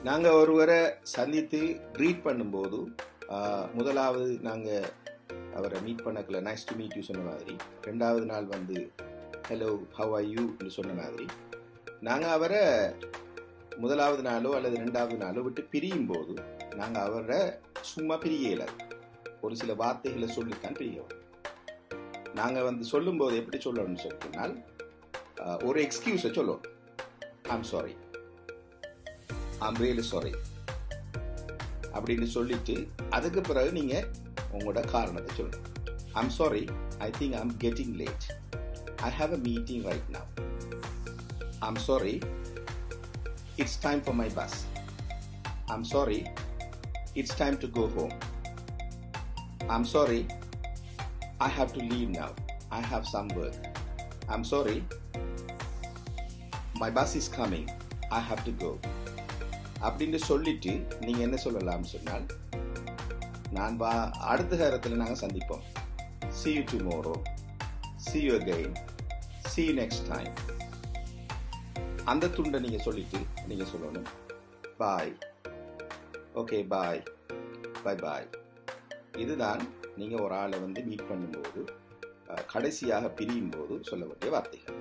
நாங்கள் ஒருவரை சந்தித்து க்ரீட் பண்ணும்போது முதலாவது நாங்கள் அவரை மீட் பண்ணக்குள்ள நைஸ் டு மீட் யூ சொன்ன மாதிரி, ரெண்டாவது நாள் வந்து ஹலோ ஹவ் ஆர் யூன்னு சொன்ன மாதிரி, நாங்கள் அவரை முதலாவது நாளோ அல்லது ரெண்டாவது நாளோ விட்டு பிரியும் போது நாங்கள் அவரை சும்மா பிரியலை, ஒரு சில வார்த்தைகளை சொல்லித்தான் பிரியோம். நாங்கள் வந்து சொல்லும்போது எப்படி சொல்லணும்னு சொன்னால், ஒரு எக்ஸ்கியூஸை சொல்லணும். I'm sorry, I'm really sorry அப்படின்னு சொல்லிட்டு அதுக்கு பிறகு நீங்கள் உங்களோட காரணத்தை சொல்லணும். I'm sorry, I think I'm getting late, I have a meeting right now, I'm sorry, it's time for my bus, I'm sorry, it's time to go home, I'm sorry, I have to leave now. I have some work. I'm sorry. My bus is coming. I have to go. அப்படின்னு சொல்லிட்டு நீங்க என்ன சொல்லலாம்னு சொன்னால், நான் அடுத்த நேரத்தில் நாங்கள் சந்திப்போம். See you tomorrow. See you again. See you next time. அந்த துண்டை நீங்க சொல்லிட்டு நீங்க சொல்லணும், பாய், ஓகே பாய், பை பாய். இதுதான் நீங்கள் ஒரு ஆளை வந்து மீட் பண்ணும்போது கடைசியாக பிரியும் போது சொல்ல வேண்டிய வார்த்தைகள்.